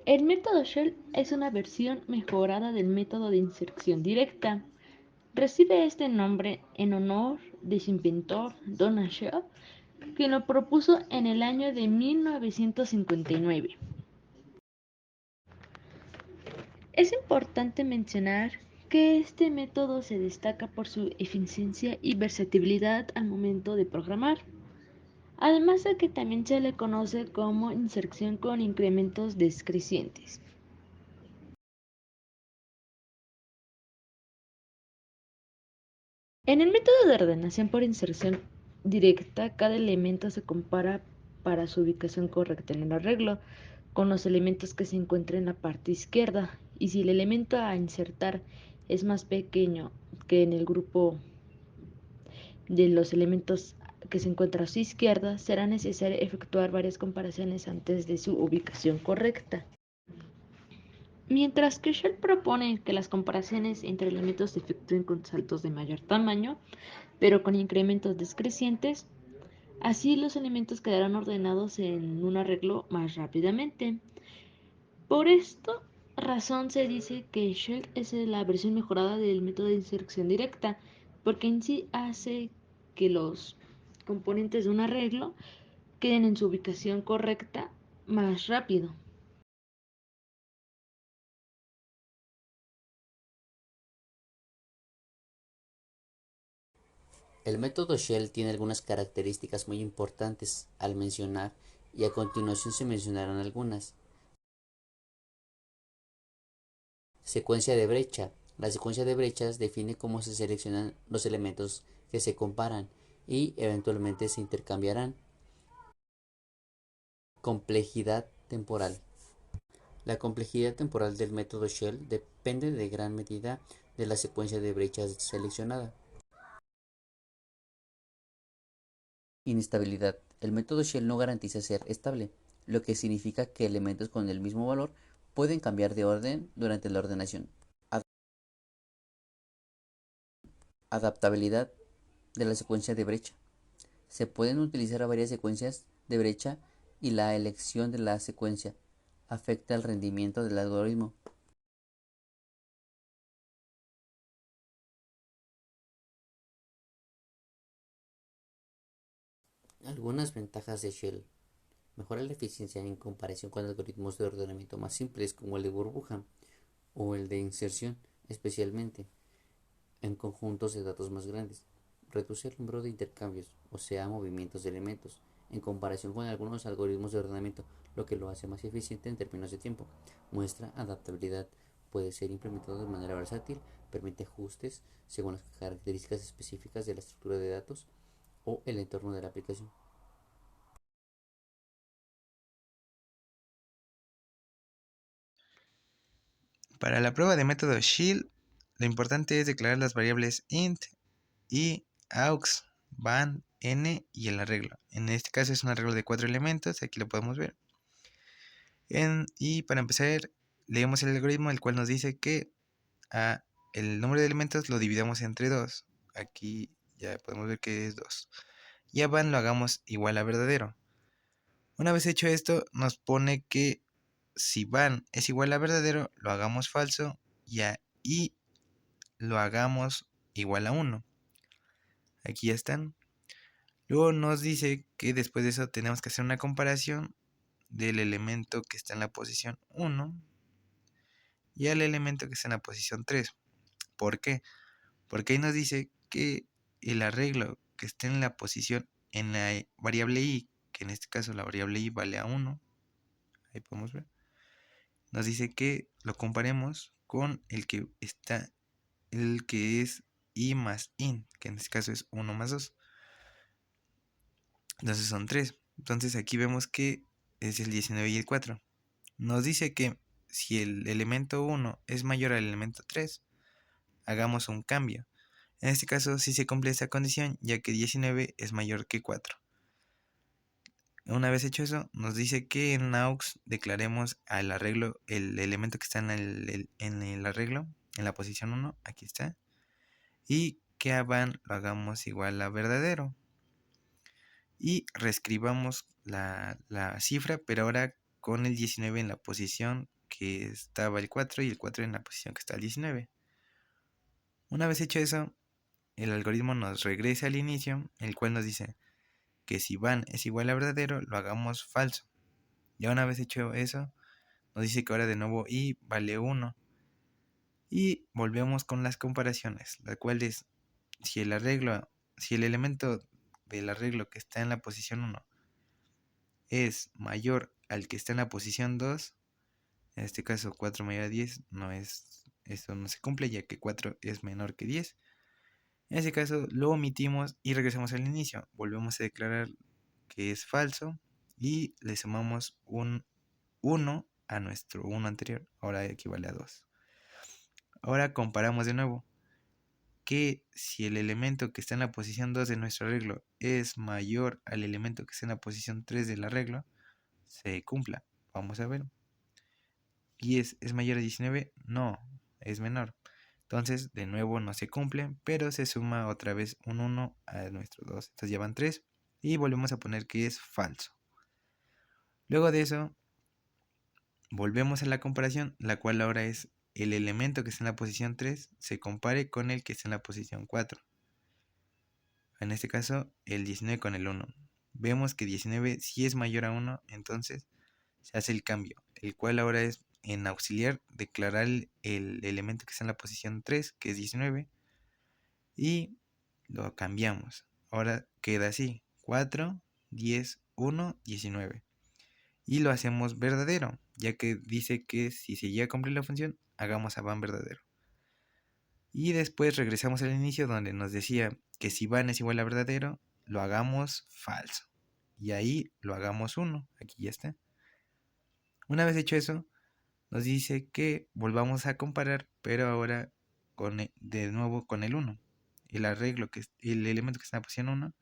El método Shell es una versión mejorada del método de inserción directa. Recibe este nombre en honor de su inventor, Donald Shell, quien lo propuso en el año de 1959. Es importante mencionar que este método se destaca por su eficiencia y versatilidad al momento de programar, además de que también se le conoce como inserción con incrementos decrecientes. En el método de ordenación por inserción directa, cada elemento se compara para su ubicación correcta en el arreglo con los elementos que se encuentran en la parte izquierda, y si el elemento a insertar es más pequeño que en el grupo de los elementos que se encuentran a su izquierda, será necesario efectuar varias comparaciones antes de su ubicación correcta. Mientras que Shell propone que las comparaciones entre elementos se efectúen con saltos de mayor tamaño, pero con incrementos decrecientes, así los elementos quedarán ordenados en un arreglo más rápidamente. Por esta razón se dice que Shell es la versión mejorada del método de inserción directa, porque en sí hace que los componentes de un arreglo queden en su ubicación correcta más rápido. El método Shell tiene algunas características muy importantes al mencionar y a continuación se mencionarán algunas. Secuencia de brecha. La secuencia de brechas define cómo se seleccionan los elementos que se comparan y eventualmente se intercambiarán. Complejidad temporal. La complejidad temporal del método Shell depende de gran medida de la secuencia de brechas seleccionada. Inestabilidad. El método Shell no garantiza ser estable, lo que significa que elementos con el mismo valor pueden cambiar de orden durante la ordenación. Adaptabilidad de la secuencia de brecha. Se pueden utilizar varias secuencias de brecha y la elección de la secuencia afecta el rendimiento del algoritmo. Algunas ventajas de Shell. Mejora la eficiencia en comparación con algoritmos de ordenamiento más simples como el de burbuja o el de inserción, especialmente en conjuntos de datos más grandes. Reduce el número de intercambios, o sea, movimientos de elementos, en comparación con algunos algoritmos de ordenamiento, lo que lo hace más eficiente en términos de tiempo. Muestra adaptabilidad. Puede ser implementado de manera versátil, permite ajustes según las características específicas de la estructura de datos o el entorno de la aplicación. Para la prueba de método Shell, lo importante es declarar las variables int y aux, van, n y el arreglo. En este caso es un arreglo de 4 elementos, aquí lo podemos ver. Y para empezar, leemos el algoritmo, el cual nos dice que el número de elementos lo dividamos entre 2. Aquí ya podemos ver que es 2. Y a van lo hagamos igual a verdadero. Una vez hecho esto, nos pone que si van es igual a verdadero, lo hagamos falso y a i lo hagamos igual a 1. Aquí ya están. Luego nos dice que después de eso tenemos que hacer una comparación del elemento que está en la posición 1 y al elemento que está en la posición 3. ¿Por qué? Porque ahí nos dice que el arreglo que esté en la posición en la variable i, que en este caso la variable i vale a 1, ahí podemos ver, nos dice que lo comparemos con el que es i más in, que en este caso es 1 más 2. Entonces son 3. Entonces aquí vemos que es el 19 y el 4. Nos dice que si el elemento 1 es mayor al elemento 3, hagamos un cambio. En este caso sí se cumple esta condición, ya que 19 es mayor que 4. Una vez hecho eso, nos dice que en aux declaremos al arreglo el elemento que está en el arreglo, en la posición 1, aquí está, y que a van lo hagamos igual a verdadero. Y reescribamos la cifra, pero ahora con el 19 en la posición que estaba el 4 y el 4 en la posición que está el 19. Una vez hecho eso, el algoritmo nos regresa al inicio, el cual nos dice que si van es igual a verdadero, lo hagamos falso. Ya una vez hecho eso, nos dice que ahora de nuevo i vale 1. Y volvemos con las comparaciones, la cual es si el elemento del arreglo que está en la posición 1 es mayor al que está en la posición 2, en este caso 4 mayor a 10, esto no se cumple ya que 4 es menor que 10. En ese caso lo omitimos y regresamos al inicio. Volvemos a declarar que es falso y le sumamos un 1 a nuestro 1 anterior. Ahora equivale a 2. Ahora comparamos de nuevo que si el elemento que está en la posición 2 de nuestro arreglo es mayor al elemento que está en la posición 3 del arreglo, se cumpla. Vamos a ver. 10 es mayor a 19, no, es menor. Entonces, de nuevo no se cumple, pero se suma otra vez un 1 a nuestro 2. Entonces ya van 3 y volvemos a poner que es falso. Luego de eso, volvemos a la comparación, la cual ahora es el elemento que está en la posición 3 se compare con el que está en la posición 4. En este caso, el 19 con el 1. Vemos que 19 sí es mayor a 1, entonces se hace el cambio, el cual ahora es en auxiliar declarar el elemento que está en la posición 3, que es 19, y lo cambiamos. Ahora queda así, 4, 10, 1, 19. Y lo hacemos verdadero, ya que dice que si se llega a cumplir la función, hagamos a van verdadero. Y después regresamos al inicio donde nos decía que si van es igual a verdadero, lo hagamos falso. Y ahí lo hagamos 1, aquí ya está. Una vez hecho eso, nos dice que volvamos a comparar, pero ahora de nuevo con el 1. El elemento que está en la posición 1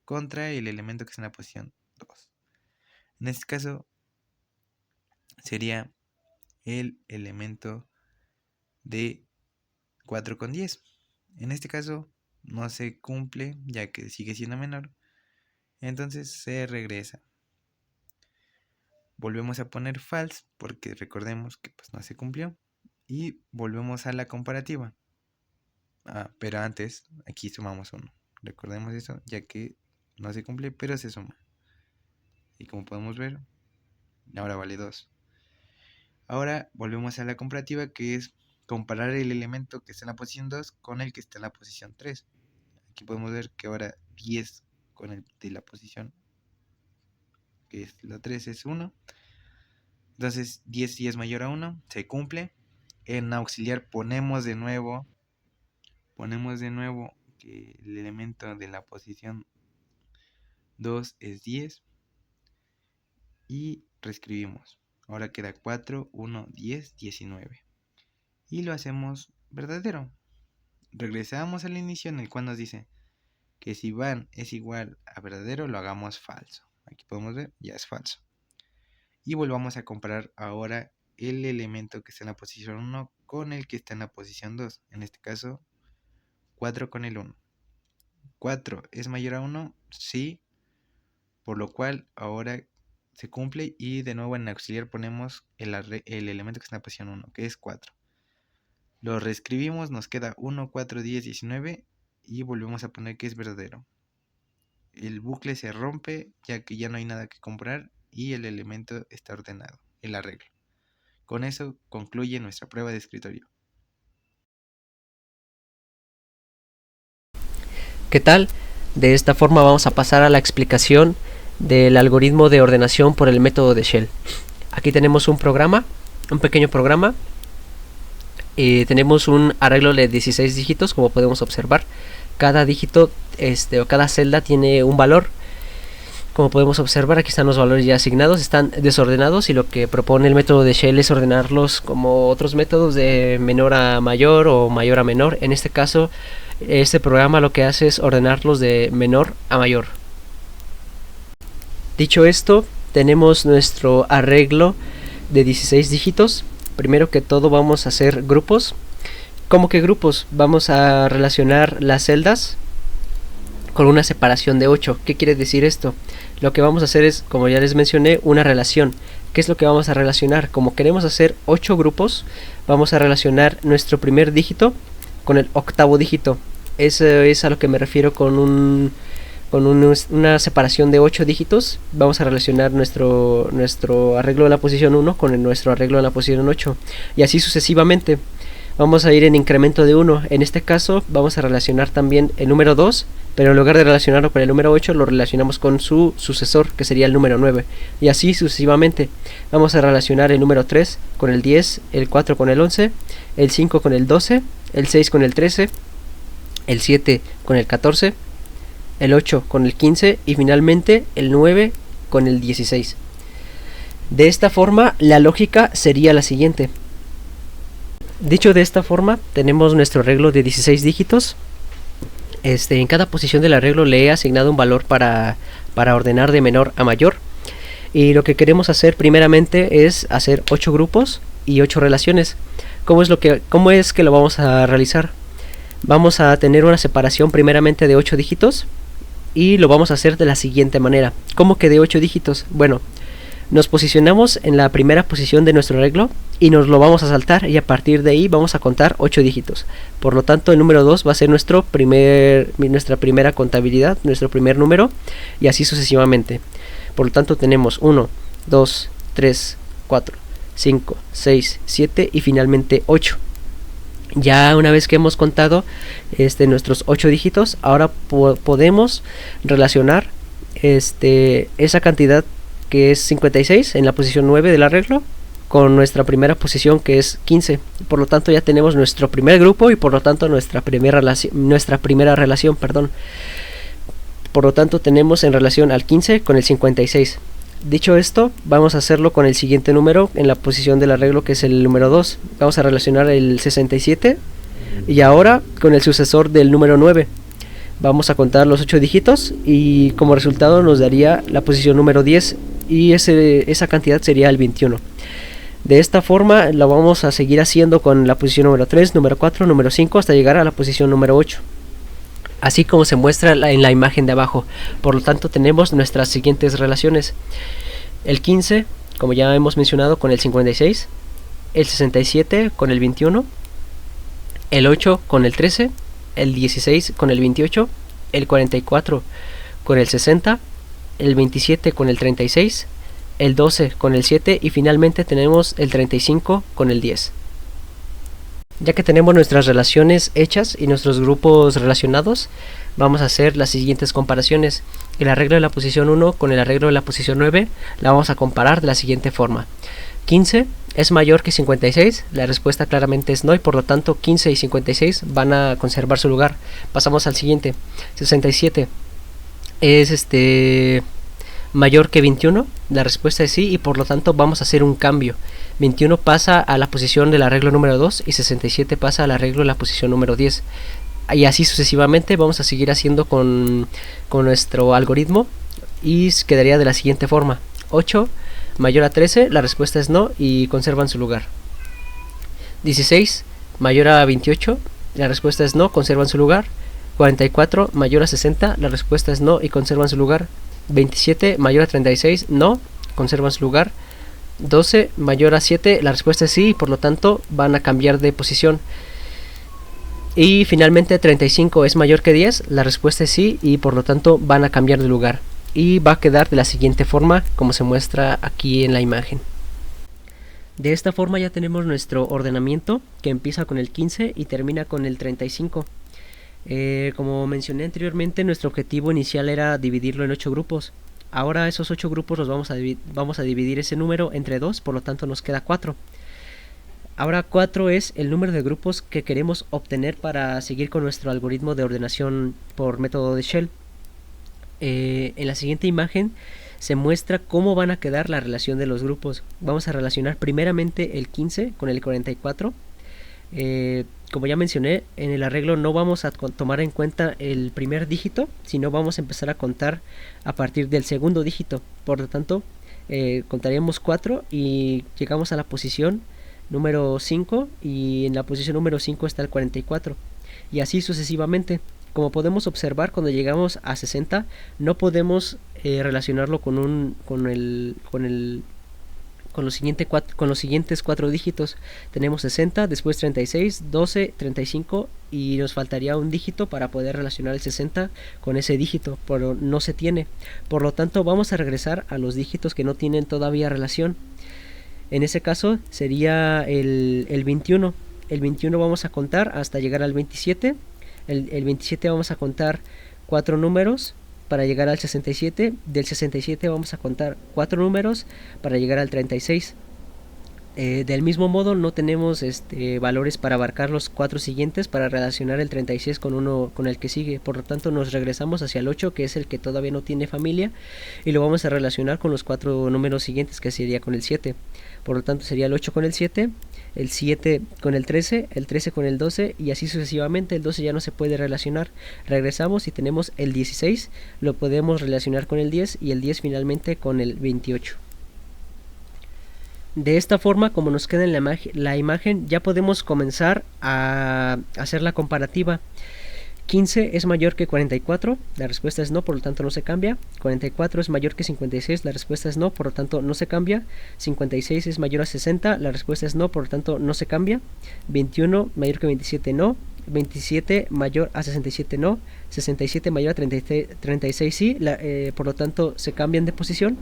contra el elemento que está en la posición 2. En este caso sería el elemento de 4 con 10. En este caso no se cumple ya que sigue siendo menor. Entonces se regresa. Volvemos a poner false porque recordemos que pues no se cumplió. Y volvemos a la comparativa. Pero antes aquí sumamos 1. Recordemos eso ya que no se cumple pero se suma. Y como podemos ver, ahora vale 2. Ahora volvemos a la comparativa que es comparar el elemento que está en la posición 2 con el que está en la posición 3. Aquí podemos ver que ahora 10 con el de la posición que es la 3 es 1. Entonces 10 sí es mayor a 1, se cumple. En auxiliar ponemos de nuevo que el elemento de la posición 2 es 10 y reescribimos. Ahora queda 4, 1, 10, 19. Y lo hacemos verdadero. Regresamos al inicio en el cual nos dice que si van es igual a verdadero, lo hagamos falso. Aquí podemos ver, ya es falso. Y volvamos a comparar ahora el elemento que está en la posición 1 con el que está en la posición 2. En este caso, 4 con el 1. 4 es mayor a 1, sí. Por lo cual ahora se cumple y de nuevo en auxiliar ponemos el elemento que está en la posición 1, que es 4. Lo reescribimos, nos queda 1, 4, 10, 19 y volvemos a poner que es verdadero. El bucle se rompe ya que ya no hay nada que comprar y el elemento está ordenado, el arreglo. Con eso concluye nuestra prueba de escritorio. ¿Qué tal? De esta forma vamos a pasar a la explicación del algoritmo de ordenación por el método de Shell. Aquí tenemos un programa, un pequeño programa. Tenemos un arreglo de 16 dígitos, como podemos observar. Cada dígito o cada celda tiene un valor. Como podemos observar, aquí están los valores ya asignados, están desordenados y lo que propone el método de Shell es ordenarlos como otros métodos de menor a mayor o mayor a menor. En este caso, este programa lo que hace es ordenarlos de menor a mayor. Dicho esto, tenemos nuestro arreglo de 16 dígitos. Primero que todo vamos a hacer grupos. ¿Cómo que grupos? Vamos a relacionar las celdas con una separación de 8. ¿Qué quiere decir esto? Lo que vamos a hacer es, como ya les mencioné, una relación. ¿Qué es lo que vamos a relacionar? Como queremos hacer 8 grupos, vamos a relacionar nuestro primer dígito con el octavo dígito. Eso es a lo que me refiero con una separación de 8 dígitos. Vamos a relacionar nuestro arreglo de la posición 1 con nuestro arreglo de la posición 8. Y así sucesivamente. Vamos a ir en incremento de 1. En este caso vamos a relacionar también el número 2, pero en lugar de relacionarlo con el número 8, lo relacionamos con su sucesor, que sería el número 9. Y así sucesivamente. Vamos a relacionar el número 3 con el 10, el 4 con el 11, el 5 con el 12, el 6 con el 13, el 7 con el 14, el 8 con el 15 y finalmente el 9 con el 16. De esta forma, la lógica sería la siguiente. Dicho de esta forma, tenemos nuestro arreglo de 16 dígitos. En cada posición del arreglo le he asignado un valor para ordenar de menor a mayor. Y lo que queremos hacer primeramente es hacer 8 grupos y 8 relaciones. ¿Cómo es que lo vamos a realizar? Vamos a tener una separación primeramente de 8 dígitos y lo vamos a hacer de la siguiente manera. ¿Cómo que de 8 dígitos? Bueno, nos posicionamos en la primera posición de nuestro arreglo y nos lo vamos a saltar, y a partir de ahí vamos a contar 8 dígitos. Por lo tanto, el número 2 va a ser nuestra primera contabilidad, nuestro primer número, y así sucesivamente. Por lo tanto, tenemos 1, 2, 3, 4, 5, 6, 7 y finalmente 8. Ya una vez que hemos contado nuestros 8 dígitos, ahora podemos relacionar esa cantidad que es 56 en la posición 9 del arreglo con nuestra primera posición, que es 15. Por lo tanto, ya tenemos nuestro primer grupo y por lo tanto nuestra primera relación. Por lo tanto, tenemos en relación al 15 con el 56. Dicho esto, vamos a hacerlo con el siguiente número en la posición del arreglo, que es el número 2. Vamos a relacionar el 67 y ahora con el sucesor del número 9. Vamos a contar los 8 dígitos y como resultado nos daría la posición número 10 y esa cantidad sería el 21. De esta forma lo vamos a seguir haciendo con la posición número 3, número 4, número 5 hasta llegar a la posición número 8. Así como se muestra en la imagen de abajo. Por lo tanto, tenemos nuestras siguientes relaciones. El 15, como ya hemos mencionado, con el 56. El 67 con el 21. El 8 con el 13. El 16 con el 28. El 44 con el 60. El 27 con el 36. El 12 con el 7. Y finalmente tenemos el 35 con el 10. Ya que tenemos nuestras relaciones hechas y nuestros grupos relacionados, vamos a hacer las siguientes comparaciones. El arreglo de la posición 1 con el arreglo de la posición 9 la vamos a comparar de la siguiente forma. 15 es mayor que 56, la respuesta claramente es no y por lo tanto 15 y 56 van a conservar su lugar. Pasamos al siguiente. 67 es mayor que 21, la respuesta es sí y por lo tanto vamos a hacer un cambio. 21 pasa a la posición del arreglo número 2 y 67 pasa al arreglo de la posición número 10. Y así sucesivamente vamos a seguir haciendo con nuestro algoritmo y quedaría de la siguiente forma. 8 mayor a 13, la respuesta es no y conservan su lugar. 16 mayor a 28, la respuesta es no, conservan su lugar. 44 mayor a 60, la respuesta es no y conservan su lugar. 27 mayor a 36, no, conservan su lugar. 12 mayor a 7, la respuesta es sí y por lo tanto van a cambiar de posición. Y finalmente 35 es mayor que 10, la respuesta es sí y por lo tanto van a cambiar de lugar. Y va a quedar de la siguiente forma como se muestra aquí en la imagen. De esta forma ya tenemos nuestro ordenamiento que empieza con el 15 y termina con el 35. Como mencioné anteriormente, nuestro objetivo inicial era dividirlo en 8 grupos. Ahora esos 8 grupos los vamos a dividir ese número entre 2, por lo tanto nos queda 4. Ahora 4 es el número de grupos que queremos obtener para seguir con nuestro algoritmo de ordenación por método de Shell. En la siguiente imagen se muestra cómo van a quedar la relación de los grupos. Vamos a relacionar primeramente el 15 con el 44. Como ya mencioné, en el arreglo no vamos a tomar en cuenta el primer dígito, sino vamos a empezar a contar a partir del segundo dígito. Por lo tanto, contaríamos 4 y llegamos a la posición número 5 y en la posición número 5 está el 44. Y así sucesivamente. Como podemos observar, cuando llegamos a 60 no podemos relacionarlo con los siguientes 4 dígitos. Tenemos 60, después 36, 12, 35 y nos faltaría un dígito para poder relacionar el 60 con ese dígito, pero no se tiene. Por lo tanto, vamos a regresar a los dígitos que no tienen todavía relación. En ese caso sería el 21. El 21 vamos a contar hasta llegar al 27. El 27 vamos a contar 4 números para llegar al 67. Del 67 vamos a contar 4 números para llegar al 36. Del mismo modo no tenemos valores para abarcar los 4 siguientes para relacionar el 36 con el que sigue. Por lo tanto nos regresamos hacia el 8, que es el que todavía no tiene familia, y lo vamos a relacionar con los 4 números siguientes, que sería con el 7. Por lo tanto sería el 8 con el 7 con el 13 con el 12 y así sucesivamente. El 12 ya no se puede relacionar. Regresamos y tenemos el 16, lo podemos relacionar con el 10 y el 10 finalmente con el 28. De esta forma, como nos queda en la imagen, ya podemos comenzar a hacer la comparativa. 15 es mayor que 44, la respuesta es no, por lo tanto no se cambia. 44 es mayor que 56, la respuesta es no, por lo tanto no se cambia. 56 es mayor a 60, la respuesta es no, por lo tanto no se cambia. 21 mayor que 27, no. 27 mayor a 67, no. 67 mayor a 36, sí, por lo tanto se cambian de posición.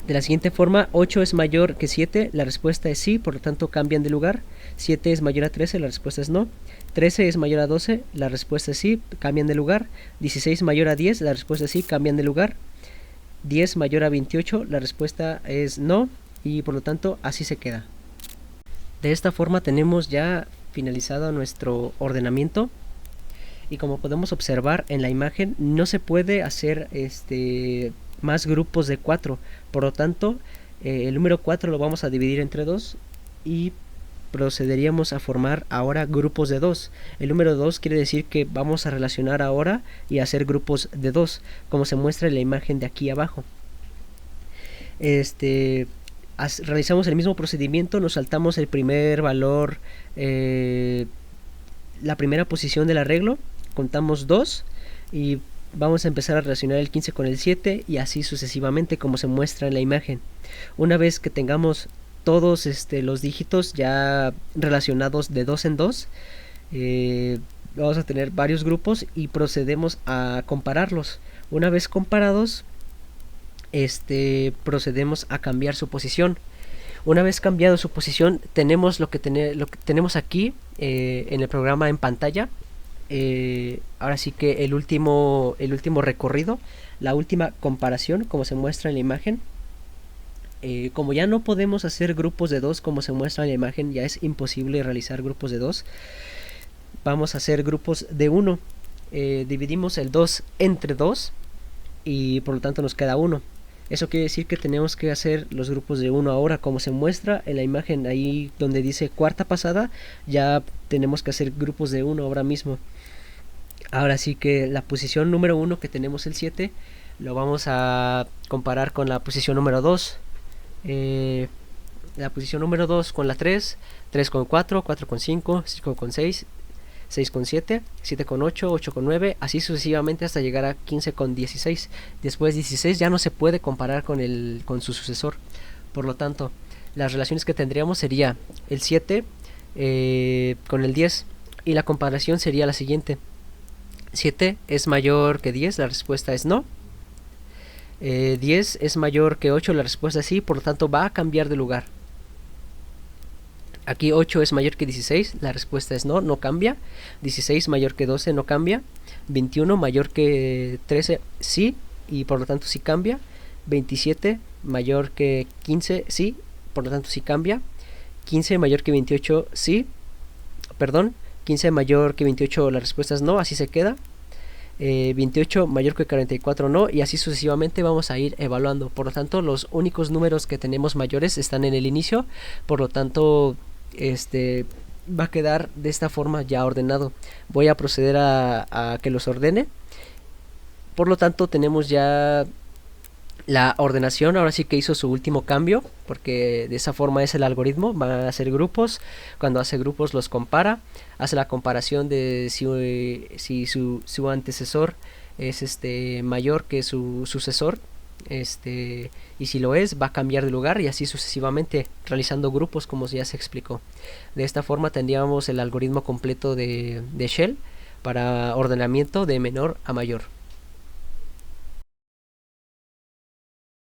De la siguiente forma, 8 es mayor que 7, la respuesta es sí, por lo tanto cambian de lugar. 7 es mayor a 13, la respuesta es no. 13 es mayor a 12, la respuesta es sí, cambian de lugar. 16 mayor a 10, la respuesta es sí, cambian de lugar. 10 mayor a 28, la respuesta es no, y por lo tanto así se queda. De esta forma tenemos ya finalizado nuestro ordenamiento, y como podemos observar en la imagen, no se puede hacer más grupos de 4. Por lo tanto, el número 4 lo vamos a dividir entre 2 y procederíamos a formar ahora grupos de 2. El número 2 quiere decir que vamos a relacionar ahora y hacer grupos de 2, como se muestra en la imagen de aquí abajo. Realizamos el mismo procedimiento, nos saltamos el primer valor, la primera posición del arreglo, contamos 2 y vamos a empezar a relacionar el 15 con el 7 y así sucesivamente, como se muestra en la imagen. Una vez que tengamos todos los dígitos ya relacionados de 2 en 2, vamos a tener varios grupos y procedemos a compararlos. Una vez comparados, procedemos a cambiar su posición. Una vez cambiado su posición, tenemos lo que tenemos aquí en el programa en pantalla. Ahora sí que el último recorrido, la última comparación, como se muestra en la imagen. Como ya no podemos hacer grupos de 2 como se muestra en la imagen, ya es imposible realizar grupos de 2, vamos a hacer grupos de 1. Dividimos el 2 entre 2 y por lo tanto nos queda 1. Eso quiere decir que tenemos que hacer los grupos de 1 ahora, como se muestra en la imagen ahí donde dice cuarta pasada, ya tenemos que hacer grupos de 1 ahora mismo. Ahora sí que la posición número 1, que tenemos el 7, lo vamos a comparar con la posición número 2. La posición número 2 con la 3, 3 con 4, 4 con 5, 5 con 6, 6 con 7, 7 con 8, 8 con 9, así sucesivamente hasta llegar a 15 con 16. Después 16 ya no se puede comparar con su sucesor. Por lo tanto, las relaciones que tendríamos sería el 7 con el 10, y la comparación sería la siguiente. 7 es mayor que 10, la respuesta es no. 10 es mayor que 8, la respuesta es sí, por lo tanto va a cambiar de lugar. Aquí 8 es mayor que 16, la respuesta es no, no cambia. 16 mayor que 12, no cambia. 21 mayor que 13, sí, y por lo tanto sí cambia. 27 mayor que 15, sí, por lo tanto sí cambia. 15 mayor que 28, sí, perdón, 15 mayor que 28, la respuesta es no, así se queda. 28 mayor que 44, no, y así sucesivamente vamos a ir evaluando. Por lo tanto, los únicos números que tenemos mayores están en el inicio, por lo tanto va a quedar de esta forma ya ordenado. Voy a proceder a que los ordene. Por lo tanto, tenemos ya La ordenación ahora sí que hizo su último cambio, porque de esa forma es el algoritmo, va a hacer grupos, cuando hace grupos los compara, hace la comparación de si su antecesor es mayor que su sucesor, y si lo es va a cambiar de lugar y así sucesivamente, realizando grupos como ya se explicó. De esta forma tendríamos el algoritmo completo de Shell para ordenamiento de menor a mayor.